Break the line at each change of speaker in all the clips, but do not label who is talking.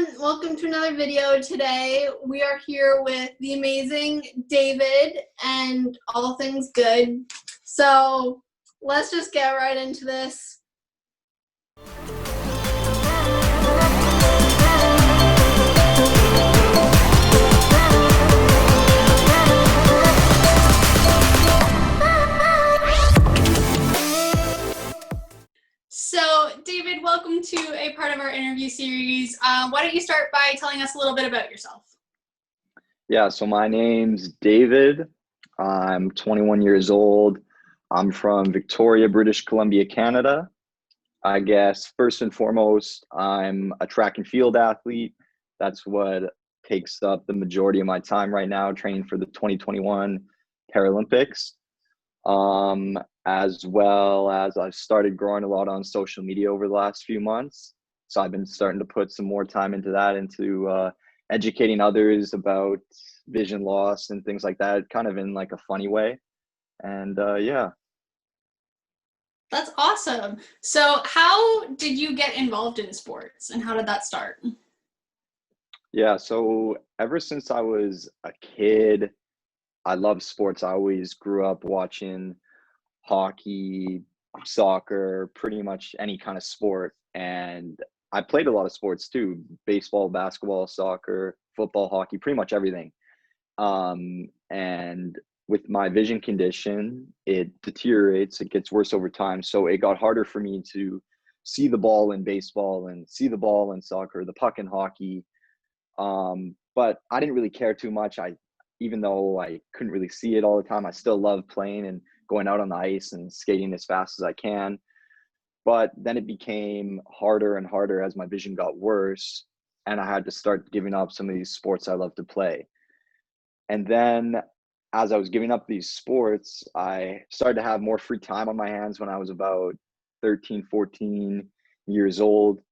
everyone, welcome to another video. Today we are here with the amazing David and all things good. So let's just get right into this. So, David, welcome to a part of our interview series. Why don't you start by telling us a little bit about yourself?
Yeah, so my name's David. I'm 21 years old. I'm from Victoria, British Columbia, Canada. I guess first and foremost, I'm a track and field athlete. That's what takes up the majority of my time right now, training for the 2021 Paralympics. As well as I've started growing a lot on social media over the last few months. So I've been starting to put some more time into that, into educating others about vision loss and things like that, kind of in like a funny way. And yeah.
That's awesome. So how did you get involved in sports and how did that start?
Yeah, so ever since I was a kid, I love sports. I always grew up watching hockey, soccer, pretty much any kind of sport. And I played a lot of sports too: baseball, basketball, soccer, football, hockey, pretty much everything. And with my vision condition, it deteriorates, it gets worse over time. So it got harder for me to see the ball in baseball and see the ball in soccer, the puck in hockey. But I didn't really care too much. Even though I couldn't really see it all the time, I still loved playing and going out on the ice and skating as fast as I can. But then it became harder and harder as my vision got worse, and I had to start giving up some of these sports I love to play. And then as I was giving up these sports, I started to have more free time on my hands when I was about 13, 14 years old.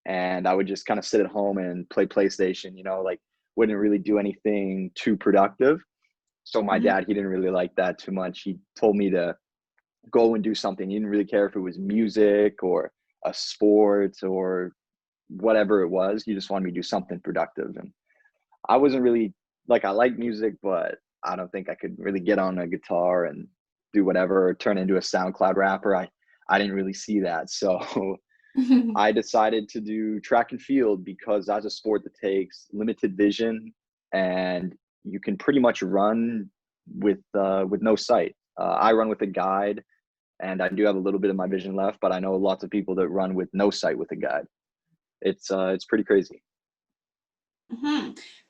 And I would just kind of sit at home and play PlayStation, like wouldn't really do anything too productive. So my dad, he didn't really like that too much. He told me to go and do something. He didn't really care if it was music or a sport or whatever it was. He just wanted me to do something productive. And I wasn't really like, I like music, but I don't think I could really get on a guitar and do whatever, or turn into a SoundCloud rapper. I didn't really see that. So I decided to do track and field because that's a sport that takes limited vision, and you can pretty much run with no sight. I run with a guide, and I do have a little bit of my vision left, but I know lots of people that run with no sight with a guide. It's pretty crazy.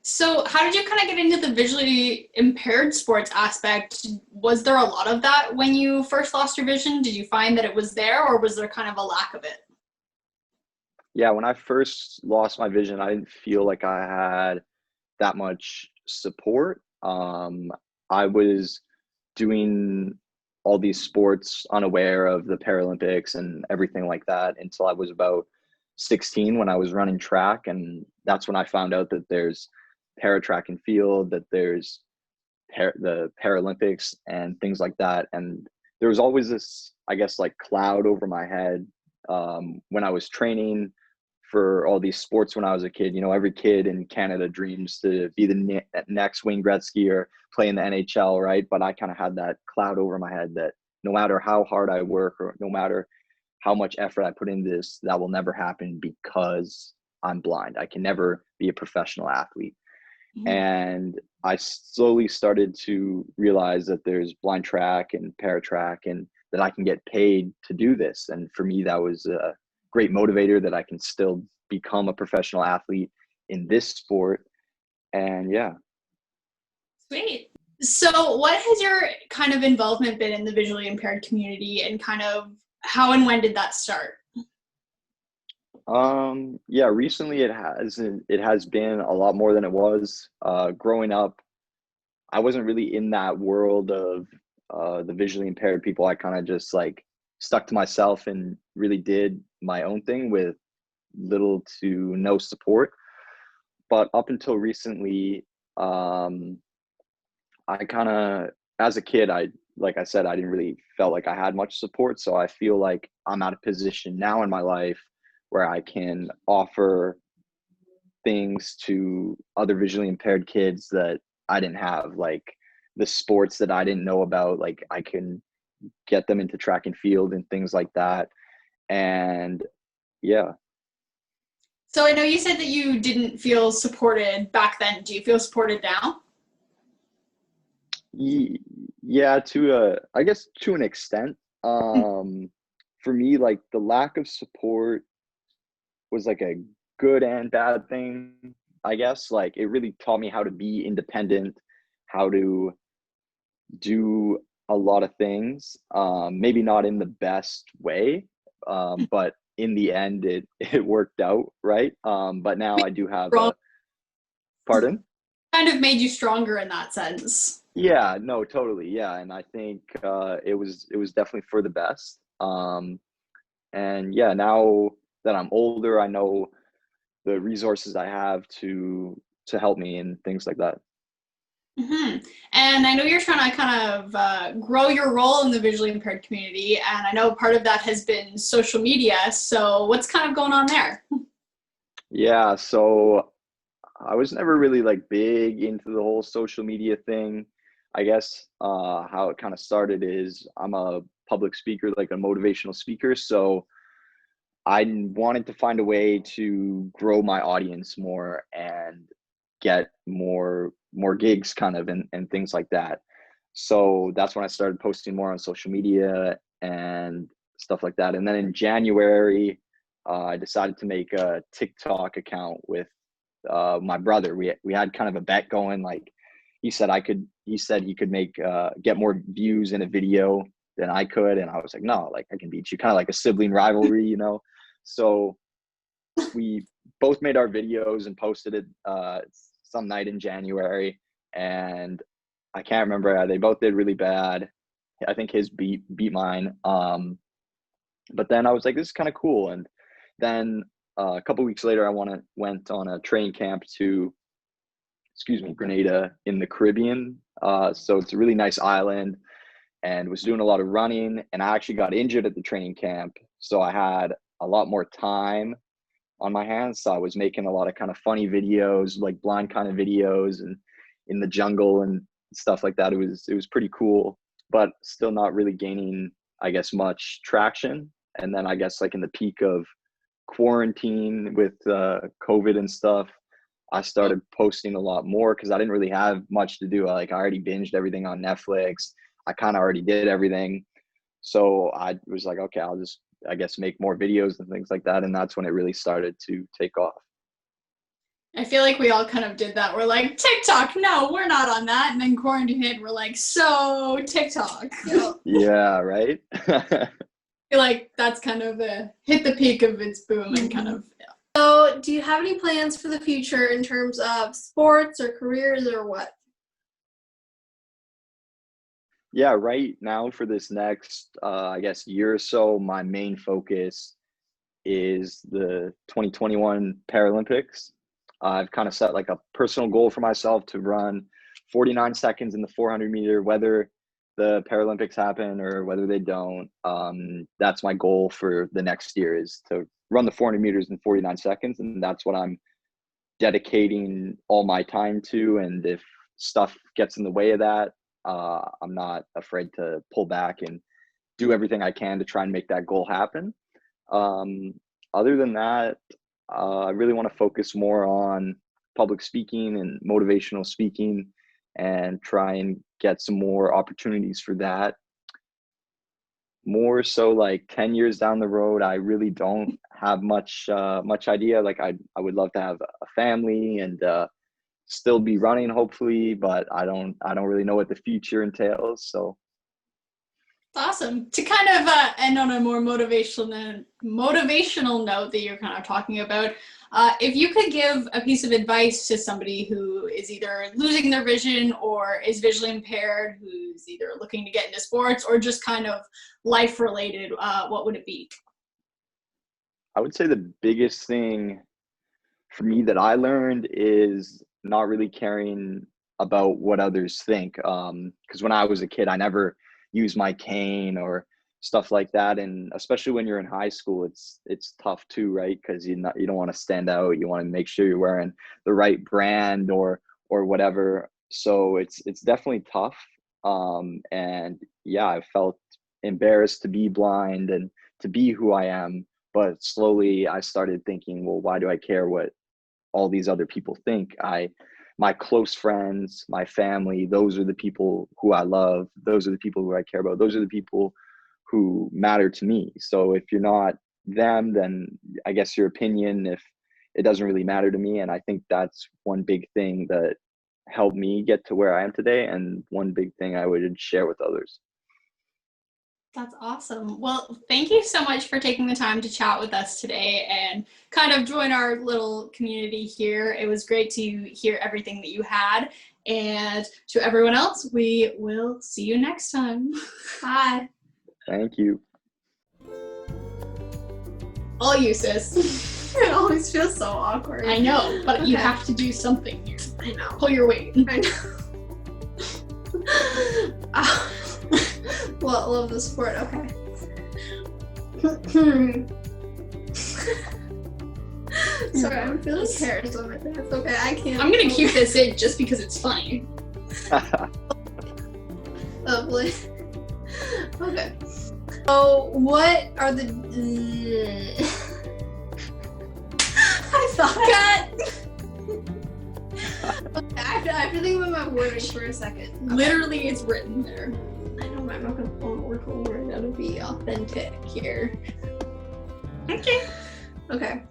So how did you kind of get into the visually impaired sports aspect? Was there a lot of that when you first lost your vision? Did you find that it was there, or was there kind of a lack of it?
Yeah, when I first lost my vision, I didn't feel like I had that much support. I was doing all these sports unaware of the Paralympics and everything like that until I was about 16, when I was running track. And that's when I found out that there's para track and field, that there's the Paralympics and things like that. And there was always this, I guess, like cloud over my head when I was training for all these sports when I was a kid. Every kid in Canada dreams to be the next Wayne Gretzky or play in the NHL, right? But I kind of had that cloud over my head that no matter how hard I work, or no matter how much effort I put into this, that will never happen because I'm blind. I can never be a professional athlete. And I slowly started to realize that there's blind track and para track, and that I can get paid to do this. And for me, that was a great motivator that I can still become a professional athlete in this sport. And yeah.
Sweet. So what has your kind of involvement been in the visually impaired community, and kind of how and when did that start?
Yeah, recently it has been a lot more than it was. Growing up, I wasn't really in that world of the visually impaired people. I kind of just like stuck to myself and really did my own thing with little to no support. But up until recently, I kind of, as a kid, like I said, I didn't really felt like I had much support. So I feel like I'm at a position now in my life where I can offer things to other visually impaired kids that I didn't have, like the sports that I didn't know about. Like I can get them into track and field and things like that. And yeah.
So I know you said that you didn't feel supported back then. Do you feel supported now?
Yeah, I guess to an extent. For me, like the lack of support was like a good and bad thing, I guess. Like it really taught me how to be independent, how to do a lot of things. Maybe not in the best way, but in the end, it worked out, right? But now I do have
Strong,
a pardon.
kind of made you stronger in that sense.
Yeah, no, totally. Yeah, and I think it was definitely for the best. And yeah, now that I'm older, I know the resources I have to help me and things like that.
Hmm. And I know you're trying to kind of grow your role in the visually impaired community, and I know part of that has been social media. So what's kind of going on there?
Yeah, so I was never really like big into the whole social media thing. I guess how it kind of started is I'm a public speaker, like a motivational speaker. So I wanted to find a way to grow my audience more and get more gigs kind of and things like that. So that's when I started posting more on social media and stuff like that. And then in January, I decided to make a TikTok account with my brother. We had kind of a bet going. Like he said he could make get more views in a video than I could, and I was like, no, like I can beat you. Kind of like a sibling rivalry, you know. So we both made our videos and posted it some night in January, and I can't remember. They both did really bad. I think his beat mine. But then I was like, this is kind of cool. And then a couple weeks later, went on a training camp to, excuse me, Grenada in the Caribbean. So it's a really nice island, and was doing a lot of running. And I actually got injured at the training camp, so I had a lot more time on my hands. So I was making a lot of kind of funny videos, like blind kind of videos, and in the jungle and stuff like that. It was pretty cool, but still not really gaining, I guess, much traction. And then I guess like in the peak of quarantine with COVID and stuff, I started posting a lot more because I didn't really have much to do. Like I already binged everything on Netflix. I kind of already did everything. So I was like, okay, I'll just, I guess, make more videos and things like that. And that's when it really started to take off.
I feel like we all kind of did that. We're like, TikTok, no, we're not on that. And then quarantine hit, and we're like, so TikTok.
Yeah, right?
I feel like that's kind of hit the peak of its boom and kind of, yeah.
So, do you have any plans for the future in terms of sports or careers or what?
Yeah, right now for this next, I guess, year or so, my main focus is the 2021 Paralympics. I've kind of set like a personal goal for myself to run 49 seconds in the 400 meter, whether the Paralympics happen or whether they don't. That's my goal for the next year, is to run the 400 meters in 49 seconds. And that's what I'm dedicating all my time to. And if stuff gets in the way of that, I'm not afraid to pull back and do everything I can to try and make that goal happen. Other than that, I really want to focus more on public speaking and motivational speaking and try and get some more opportunities for that. More so like 10 years down the road, I really don't have much idea. Like I would love to have a family and still be running hopefully, but I don't really know what the future entails. So
Awesome. To kind of end on a more motivational note that you're kind of talking about, if you could give a piece of advice to somebody who is either losing their vision or is visually impaired, who's either looking to get into sports or just kind of life related, what would it be?
I would say the biggest thing for me that I learned is not really caring about what others think. Because when I was a kid, I never used my cane or stuff like that. And especially when you're in high school, it's tough too, right? Because you don't want to stand out. You want to make sure you're wearing the right brand or whatever. So it's definitely tough. And yeah, I felt embarrassed to be blind and to be who I am. But slowly I started thinking, well, why do I care what all these other people think? My close friends, my family, those are the people who I love. Those are the people who I care about. Those are the people who matter to me. So if you're not them, then I guess your opinion, if it doesn't really matter to me. And I think that's one big thing that helped me get to where I am today, and one big thing I would share with others.
That's awesome. Well, thank you so much for taking the time to chat with us today and kind of join our little community here. It was great to hear everything that you had. And to everyone else, we will see you next time.
Bye.
Thank you.
All you, sis.
It always feels so awkward.
I know, but you
Okay.
have to do something here.
I know.
Pull your weight.
I know. Well, love the sport. Okay. Sorry, I'm feeling hairs on my face. Okay, I can't.
I'm gonna keep this in just because it's funny.
Lovely. Okay. So, what are the? I thought. Okay, I have to think about my wording for a second. Okay.
Literally, it's written there.
I know I'm not gonna pull an word for word. Gotta be authentic here.
Okay.
Okay.